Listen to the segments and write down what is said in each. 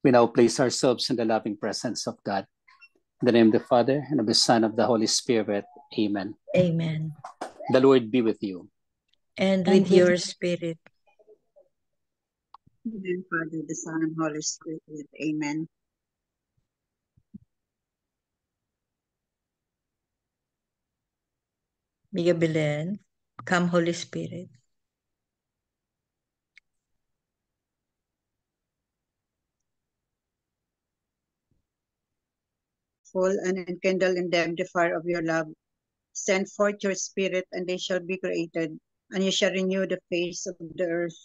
We now place ourselves in the loving presence of God. In the name of the Father, and of the Son, and of the Holy Spirit. Amen. Amen. The Lord be with you. And with your spirit. Amen, Father, the Son, and Holy Spirit. Amen. Bigyan Belen, come Holy Spirit. Full and enkindle in them the fire of your love. Send forth your Spirit, and they shall be created, and you shall renew the face of the earth.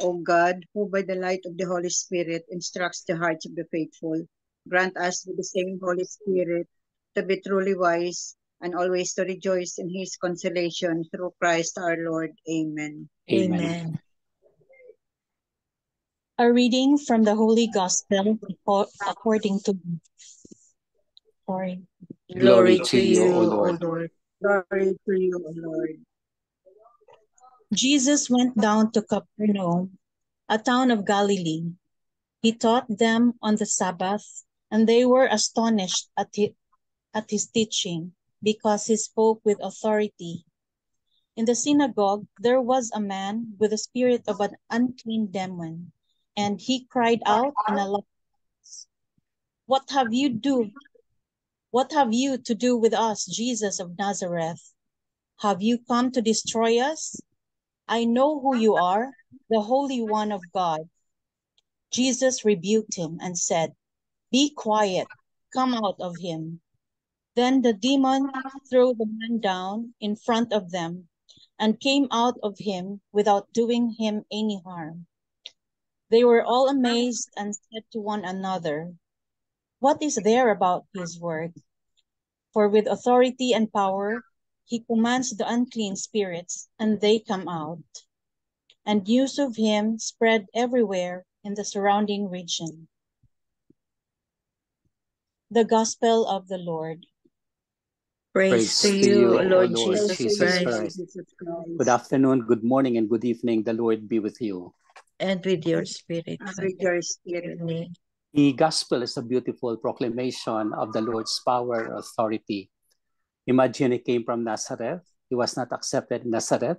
O God, who by the light of the Holy Spirit instructs the hearts of the faithful, grant us with the same Holy Spirit to be truly wise and always to rejoice in his consolation through Christ our Lord. Amen. Amen. A reading from the Holy Gospel according to Glory to you, O Lord. Glory to you, O Lord. Jesus went down to Capernaum, a town of Galilee. He taught them on the Sabbath, and they were astonished at his teaching, because he spoke with authority. In the synagogue there was a man with the spirit of an unclean demon, and he cried out in a loud voice, What have you to do with us, Jesus of Nazareth? Have you come to destroy us? I know who you are, the Holy One of God. Jesus rebuked him and said, Be quiet, come out of him. Then the demon threw the man down in front of them and came out of him without doing him any harm. They were all amazed and said to one another, What is there about his word? For with authority and power he commands the unclean spirits, and they come out. And news of him spread everywhere in the surrounding region. The Gospel of the Lord. Praise to you, O Lord Jesus Christ. Good afternoon, good morning, and good evening. The Lord be with you. And with your spirit. And with your spirit. The Gospel is a beautiful proclamation of the Lord's power and authority. Imagine he came from Nazareth. He was not accepted in Nazareth.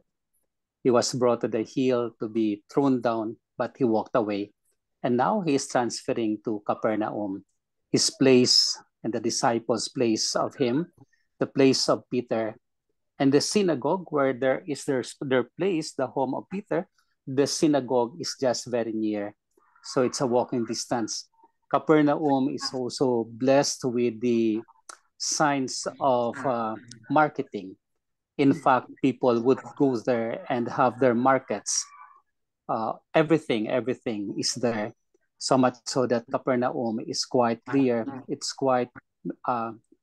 He was brought to the hill to be thrown down, but he walked away. And now he is transferring to Capernaum, his place and the disciples' place of him, the place of Peter. And the synagogue where there is their place, the home of Peter, the synagogue is just very near. So it's a walking distance. Capernaum is also blessed with the signs of marketing. In fact, people would go there and have their markets. Everything is there. So much so that Capernaum is quite clear. It's quite,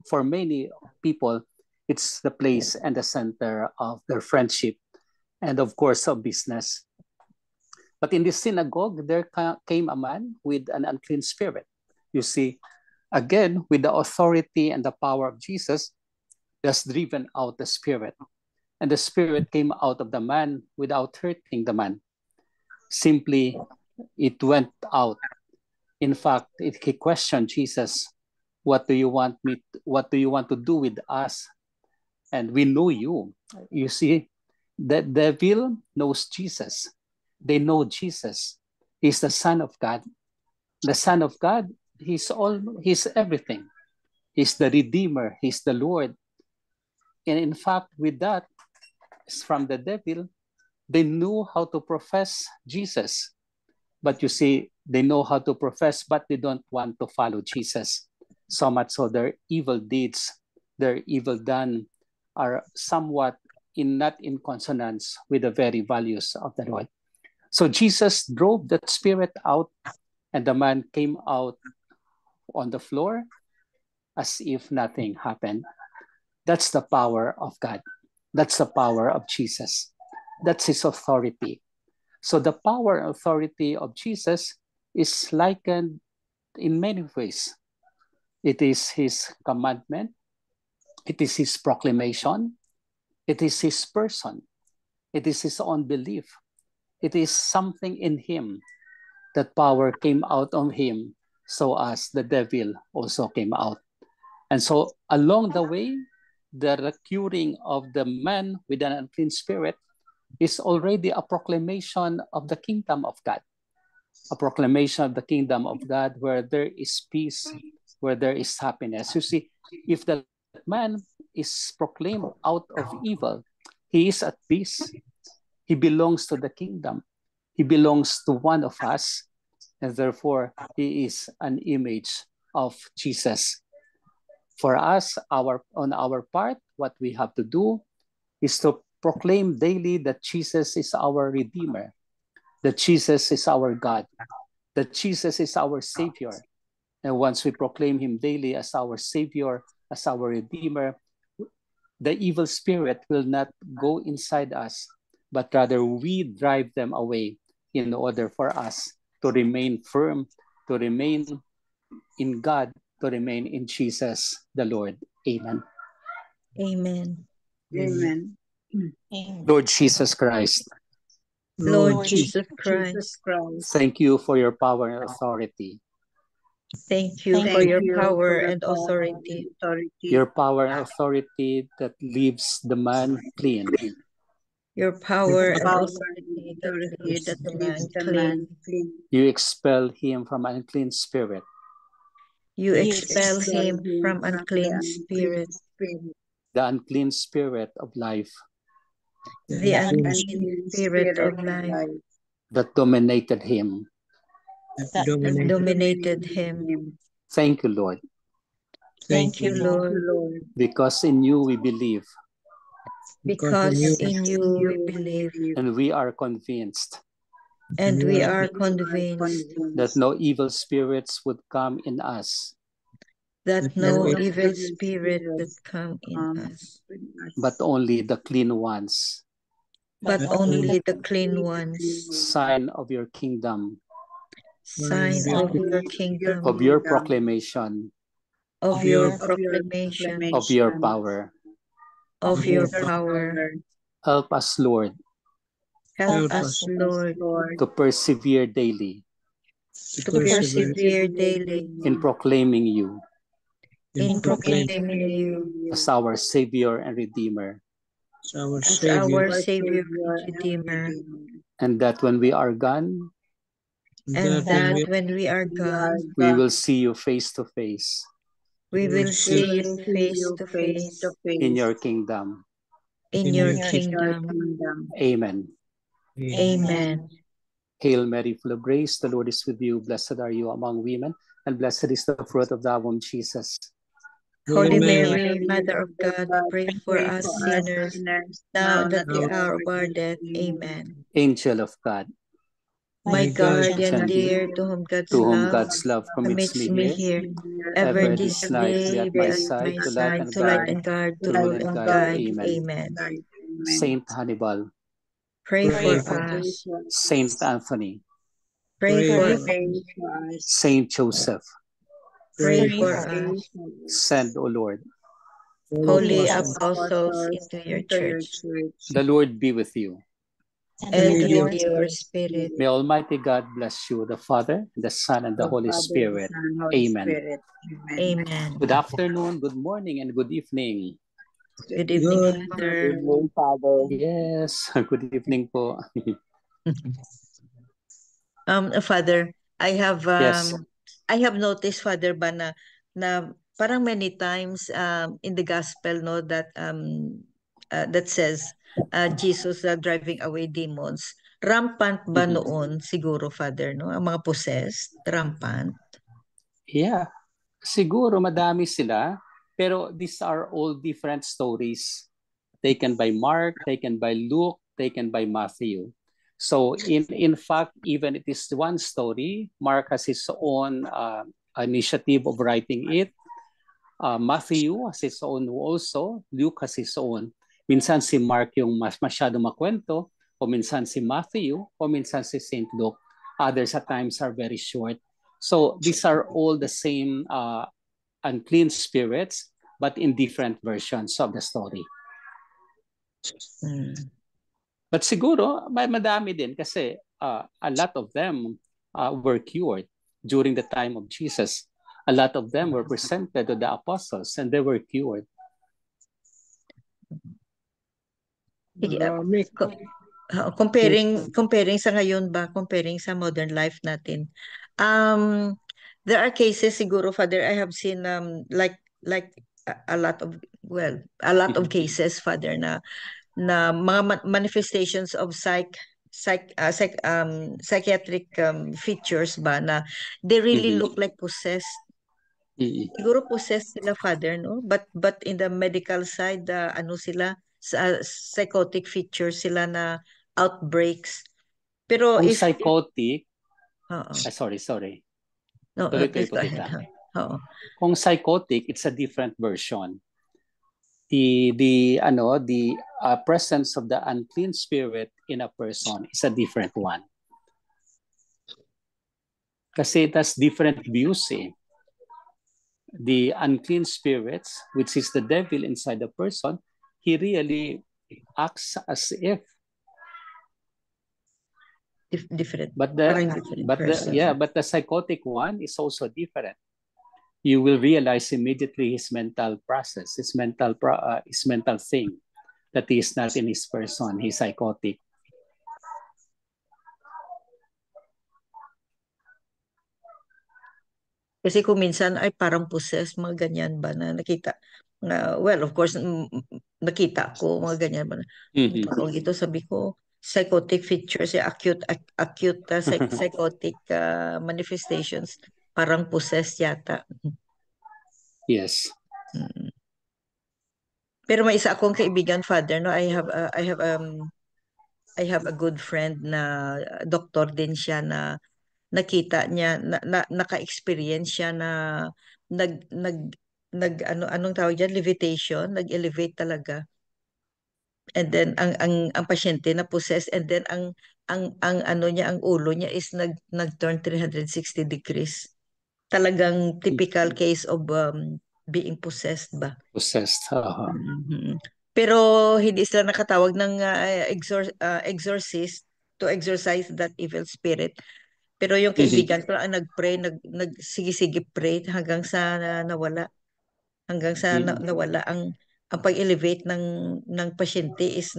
for many people, it's the place and the center of their friendship and of course of business. But in this synagogue, there came a man with an unclean spirit. You see, again, with the authority and the power of Jesus, has driven out the spirit. And the spirit came out of the man without hurting the man. Simply, it went out. In fact, he questioned Jesus, what do you want to do with us? And we know you. You see, the devil knows Jesus. They know Jesus. He's the Son of God. The Son of God, he's everything. He's the Redeemer. He's the Lord. And in fact, with that, from the devil, they knew how to profess Jesus. But you see, they know how to profess, but they don't want to follow Jesus. So much so their evil deeds, their evil done are somewhat not in consonance with the very values of the Lord. So Jesus drove that spirit out, and the man came out on the floor as if nothing happened. That's the power of God. That's the power of Jesus. That's his authority. So the power and authority of Jesus is likened in many ways. It is his commandment. It is his proclamation. It is his person. It is his own belief. It is something in him. That power came out of him so as the devil also came out. And so along the way, the curing of the man with an unclean spirit is already a proclamation of the kingdom of God. A proclamation of the kingdom of God where there is peace, where there is happiness. You see, if the man is proclaimed out of evil, he is at peace. He belongs to the kingdom. He belongs to one of us, and therefore he is an image of Jesus. For us, on our part, what we have to do is to proclaim daily that Jesus is our Redeemer, that Jesus is our God, that Jesus is our Savior. And once we proclaim him daily as our Savior, as our Redeemer, the evil spirit will not go inside us, but rather we drive them away in order for us to remain firm, to remain in God, to remain in Jesus the Lord. Amen. Amen. Amen. Lord Jesus Christ, Lord Jesus Jesus Christ, Christ, thank you for your power and authority. thank you Thank for your you power for your and power authority. and authority. Your power and authority that leaves the man clean. Your power and Power authority and that authority leaves that the leaves man the clean. man clean. You expel him from unclean spirit. You You expel Expel him from the unclean unclean spirit, spirit, The unclean spirit of life the unclean unclean spirit of life that dominated him. that dominated him. Thank you, Lord, Thank you, Thank Lord. you, Lord, because in you we believe Because in you we believe, and we are convinced and we are are convinced that no evil spirits would come in us, that no no evil evil spirit that spirits come in us, with us, but only the clean ones, but only the clean ones, sign of your kingdom, sign of your kingdom, of your proclamation, of your of your proclamation, of your proclamation, power. of your your power. Help us, Lord, Help us, Lord, to persevere daily to persevere daily in proclaiming you in proclaiming you as our Savior and Redeemer, as our Savior and Redeemer, and that when we are gone, and that when we are gone, we will see you face to face we will see you face to face in your kingdom. in your kingdom. Amen. Amen. Hail Mary, full of grace, the Lord is with you. Blessed are you among women, and blessed is the fruit of thy womb, Jesus. Holy Mary, Mother of God, pray for us sinners, now and at the hour of our death. Amen. Angel of God, My guardian dear, to whom God's love commits commits me me here, here, ever ever this this night be day at be my at side, my to light side, and to light guide, and guard, to to rule rule and and guide. guide. Amen. Amen. Saint Hannibal, Pray Pray for us. Saint Anthony, Pray for us. Saint Joseph, Pray Pray for for us. send, O Lord. Holy apostles into your church, The Lord be with you. and with your spirit. May Almighty God bless you, the Father, the Son, and the Holy Spirit. Amen. Amen. Good afternoon, good morning, and good evening. Good evening, Father. Yes, good evening po. Father, Yes. I have noticed, Father, ba na parang many times in the gospel, no, that that says Jesus driving away demons. Rampant ba noon siguro, Father, no? Ang mga possessed, rampant. Yeah, siguro madami sila, pero these are all different stories taken by Mark, taken by Luke, taken by Matthew. So in fact, even it is one story, Mark has his own initiative of writing it. Matthew has his own also, Luke has his own. Minsan si Mark yung mas masyado makwento, o minsan si Matthew, o minsan si St. Luke. Others at times are very short. So these are all the same unclean spirits, but in different versions of the story. But siguro, may madami din kasi a lot of them were cured. during the time of Jesus. A lot of them were presented to the apostles and they were cured. Comparing sa ngayon ba, comparing sa modern life natin, there are cases siguro, Father, I have seen like a lot of cases, Father, na mga manifestations of psychiatric features ba, na they really look like possessed. Siguro possessed sila, Father, no? But in the medical side, ano sila, psychotic features sila na outbreaks. Pero Kung if psychotic, sorry. No, please go ahead. Kung psychotic, it's a different version. The presence of the unclean spirit in a person is a different one. Kasi it has different views. The unclean spirits, which is the devil inside the person, he really acts as if different. But the psychotic one is also different. You will realize immediately his mental process, his mental thing, that he is not in his person. He's psychotic. Kasi kung minsan ay parang possessed, mga ganyan ba na nakita. Well, of course, nakita ko mga ganyan ba na. Parang ito, sabi ko, psychotic features, acute psychotic manifestations, parang possessed yata. Yes. Pero may isa akong kaibigan, Father, no, I have a good friend na doktor din siya, na nakita niya, naka-experience siya na anong tawag diyan, levitation, nag-elevate talaga. And then ang pasyente na possessed, and then ang ano niya, ang ulo niya is nag-turn 360 degrees. Talagang typical case of being possessed ba. Possessed. Pero hindi sila nakatawag ng exorcist to exorcise that evil spirit. Pero yung kaibigan ko ang nag-pray, sige pray hanggang sa nawala. Hanggang sa nawala ang pag-elevate ng pasyente is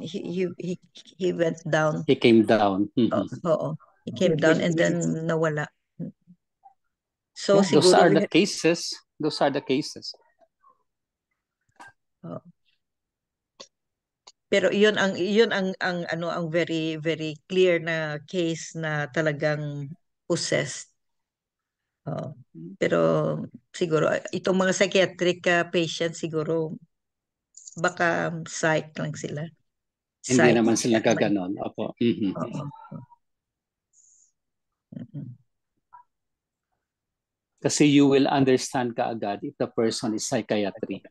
he went down. He came down. Oo. He came down and then nawala. So yeah, siguro those are the cases. Pero yun ang very very clear na case na talagang possessed. Pero siguro itong mga psychiatric patients, siguro baka psych lang sila. Hindi naman sila gaganon. Opo. Kasi you will understand kaagad if the person is psychiatry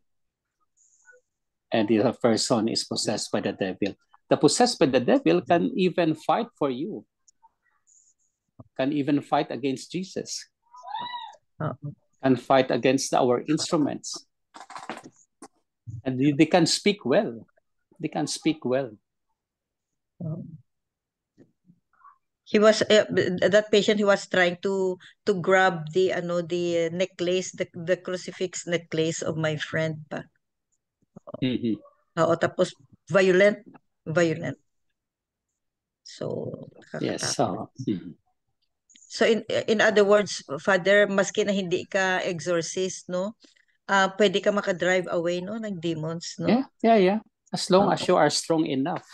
and if the person is possessed by the devil. The possessed by the devil can even fight for you. Can even fight against Jesus. Can fight against our instruments. And they can speak well. They can speak well. He was that patient. He was trying to grab the necklace, the crucifix necklace of my friend pa. Tapos violent. So yes. So in other words, Father, maski na hindi ka exorcist, no, pwede ka maka-drive away, no, ng demons, no? Yeah. As long as you are strong enough.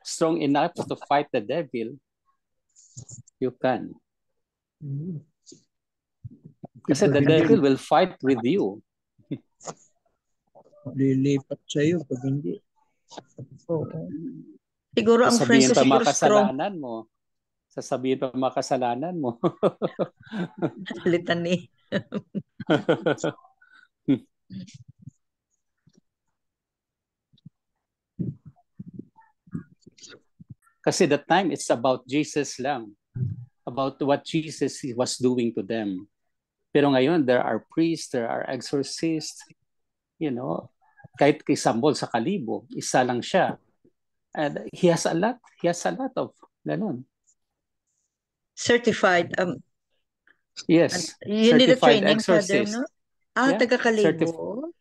Strong enough to fight the devil, you can. Kasi the devil will fight with you. Lilipat sa'yo pag hindi. Siguro ang friends ko siguro strong. Sasabihin pa makasalanan mo. Litany. Kasi the time it's about Jesus lang. About what Jesus was doing to them. Pero ngayon, there are priests, there are exorcists, kahit kay Sambol sa Kalibo, isa lang siya. And he has a lot of ganun. Certified. Yes, You need a certified training, Father, exorcist. no? Ah, Yeah, taga-Kalibo.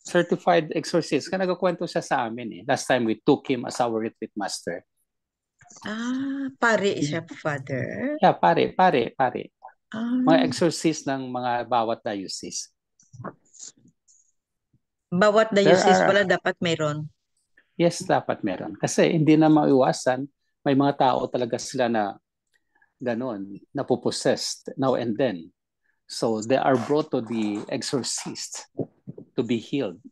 certified exorcist. Kaya nagkukwento siya sa amin eh. Last time we took him as our retreat master. Ah, pare siya, Father. Yeah, pare. Mga Ah, exorcist ng mga bawat diocese. bawat There diocese are, pala dapat mayroon. yes, dapat meron. Kasi hindi na maiwasan, may mga tao talaga sila na ganon, napopossessed now and then. So they are brought to the exorcist to be healed.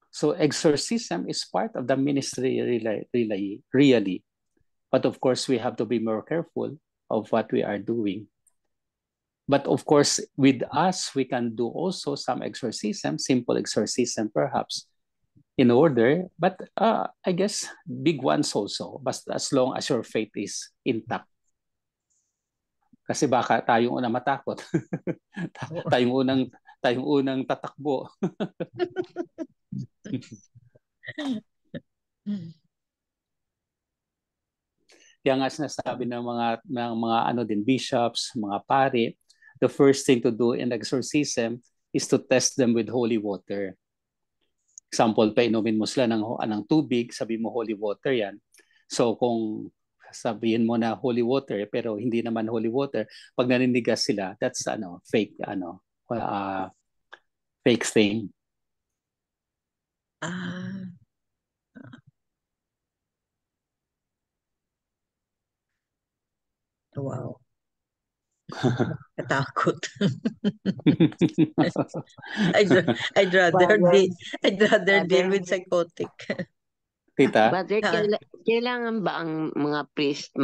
So exorcism is part of the ministry really. But of course, we have to be more careful of what we are doing. But of course, with us, we can do also some exorcism, simple exorcism perhaps, in order. But I guess big ones also, but as long as your faith is intact. Kasi baka tayong unang matakot. tayong unang tatakbo. Kaya nga sinasabi ng mga ano din bishops, mga pari, the first thing to do in exorcism is to test them with holy water. Example, painumin mo sila ng tubig, sabi mo holy water yan. So kung sabihin mo na holy water pero hindi naman holy water, pag naninigas sila, that's fake fake thing. Ah. Wow. Katakot. I'd rather deal with psychotic. Tita? Father, kailangan ba ang mga priest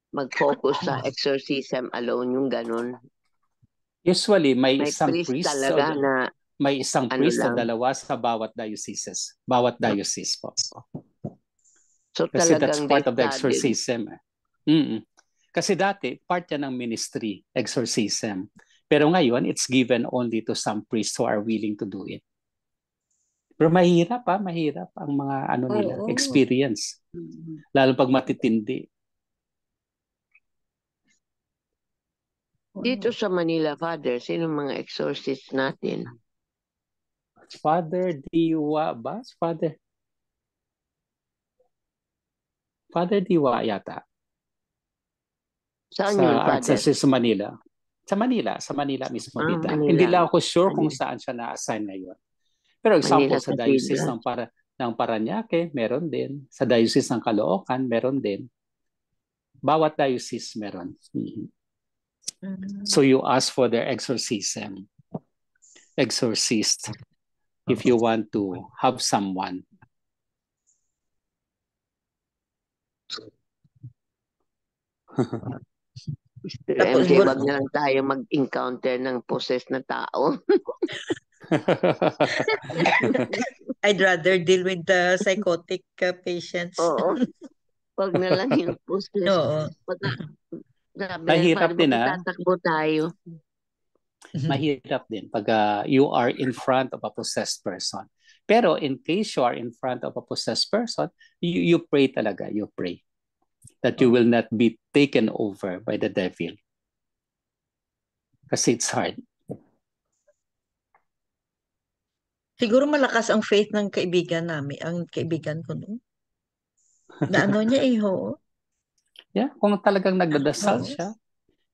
mag-focus sa exorcism alone, yung ganun? Usually may isang priest priest talaga na may isang priest o lang. dalawa sa bawat diocese. Bawat diocese po. So Kasi that's talagang part of the they studied. exorcism. Kasi dati, part yan ng ministry, exorcism. Pero ngayon, it's given only to some priests who are willing to do it. Pero mahirap ang mga nila, experience. Lalo pag matitindi. Dito sa Manila, Father, sino mga exorcist natin? Father Diwa ba? Father Diwa yata. Saan yun, Father? Sa Manila. Sa Manila mismo, tita. Manila. Hindi lang ako sure kung saan siya na-assign ngayon. Pero example, Manila sa diocese ng Parañaque, meron din. Sa diocese ng Caloocan, meron din. Bawat diocese meron. So you ask for their exorcism. Exorcist. If you want to have someone. MJ, wag na lang tayo mag-encounter ng possessed na tao. I'd rather deal with the psychotic patients. Oo. Wag na lang yung possessed. Oo. Mahirap din tatakbo tayo. Mahirap din pag you are in front of a possessed person. Pero in case you are in front of a possessed person, you pray talaga, you pray that you will not be taken over by the devil. Kasi it's hard. Siguro malakas ang faith ng kaibigan namin, ang kaibigan ko noon. Na niya ho. Yeah, kung talagang nagdadasal siya,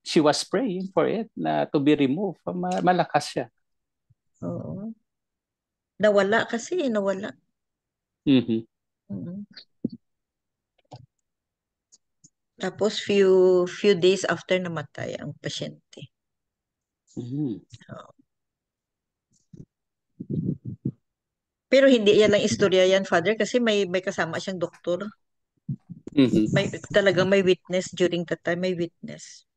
she was praying for it na to be removed. Malakas siya. Oo. Nawala. Tapos few days after namatay ang pasyente. Pero hindi yan lang istorya yan, Father, kasi may kasama siyang doktor. Talagang may witness during that time, may witness.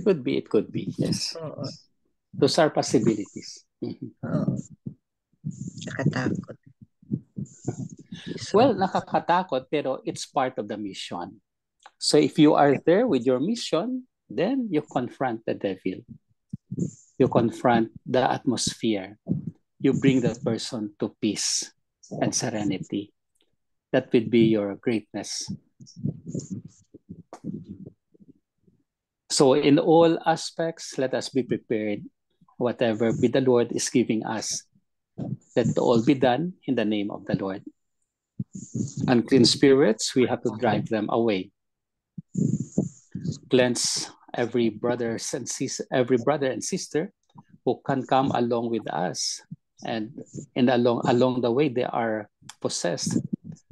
It could be, yes. Those are possibilities. Nakatakot. Well, nakakatakot, pero it's part of the mission. So if you are there with your mission, then you confront the devil. You confront the atmosphere. You bring that person to peace and serenity. That would be your greatness. So in all aspects, let us be prepared. Whatever the Lord is giving us, let all be done in the name of the Lord. Unclean spirits, we have to drive them away. Cleanse every brother and sister who can come along with us, and along the way they are possessed.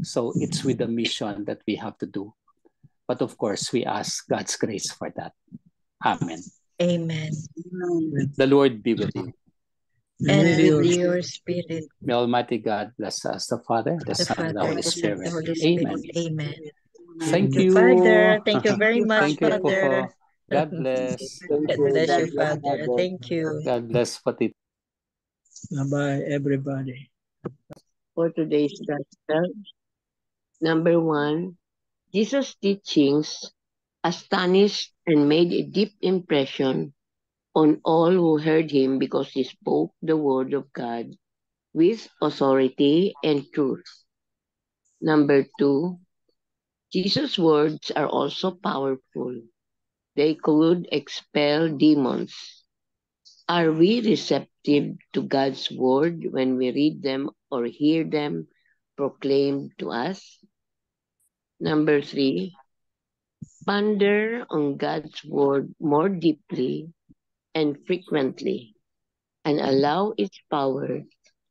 So it's with the mission that we have to do. But of course, we ask God's grace for that. Amen. Amen. The Lord be with you. And with your spirit. May Almighty God bless us, the Father, the Son, and the Holy Spirit. The Holy Spirit. Amen. Amen. Thank you. Father. Thank you very much, Thank you, Father. Popo. God bless. God bless you, Father. Thank you. God bless Patito. Bye-bye, everybody. For today's gospel, number 1, Jesus' teachings astonished and made a deep impression on all who heard him because he spoke the word of God with authority and truth. Number 2, Jesus' words are also powerful. They could expel demons. Are we receptive to God's word when we read them or hear them proclaimed to us? Number 3, ponder on God's word more deeply and frequently, and allow its power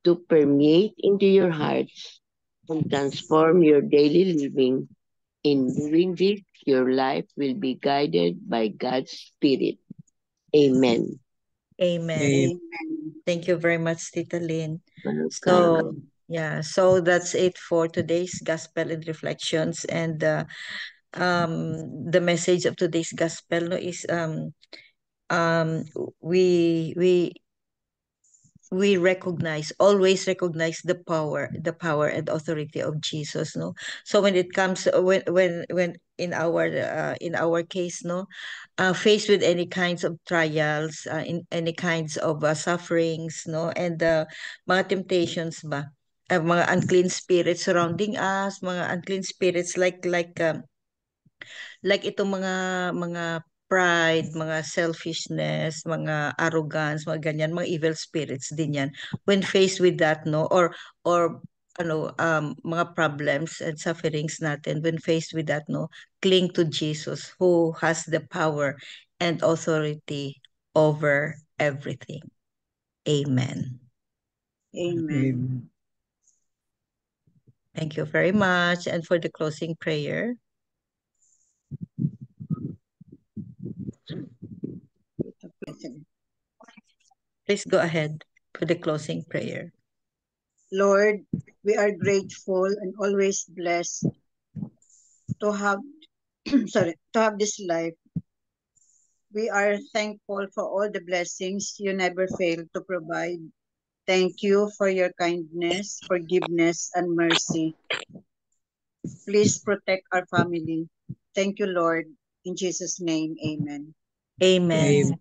to permeate into your hearts and transform your daily living. In doing this, your life will be guided by God's Spirit. Amen. Amen. Thank you very much, Tita Lynn. So, yeah, so that's it for today's Gospel and Reflections. And the message of today's Gospel is we always recognize the power and authority of Jesus, no? So when it comes, when in our case, no, faced with any kinds of trials, in any kinds of sufferings, no, and mga temptations ba, mga unclean spirits surrounding us, mga unclean spirits like itong mga pride, mga selfishness, mga arrogance, mga ganyan, mga evil spirits din yan. When faced with that, no, or mga problems and sufferings natin, when faced with that, no, cling to Jesus who has the power and authority over everything. Amen. Amen. Thank you very much. And for the closing prayer. Please go ahead for the closing prayer. Lord, we are grateful and always blessed to have to have this life. We are thankful for all the blessings you never fail to provide. Thank you for your kindness, forgiveness, and mercy. Please protect our family. Thank you, Lord. In Jesus' name, amen. Amen.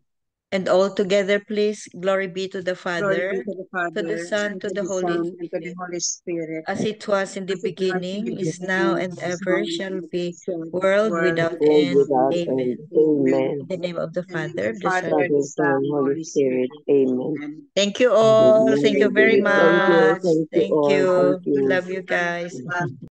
And all together, please, glory be to the Father, Glory be to the Father, to the Son, to the Holy Son, and to the Spirit, Holy Spirit. as it was in the As it was in beginning, the is now, beginning, and is ever now, shall and be, ever world shall without be, end. Without Amen. end. Amen. In the name of the In the name Father, of the the Son, Father, the Son, Holy Spirit. Amen. Thank you all. Thank you very Thank you. much. Thank you Thank all. you. Thank you. Love you guys.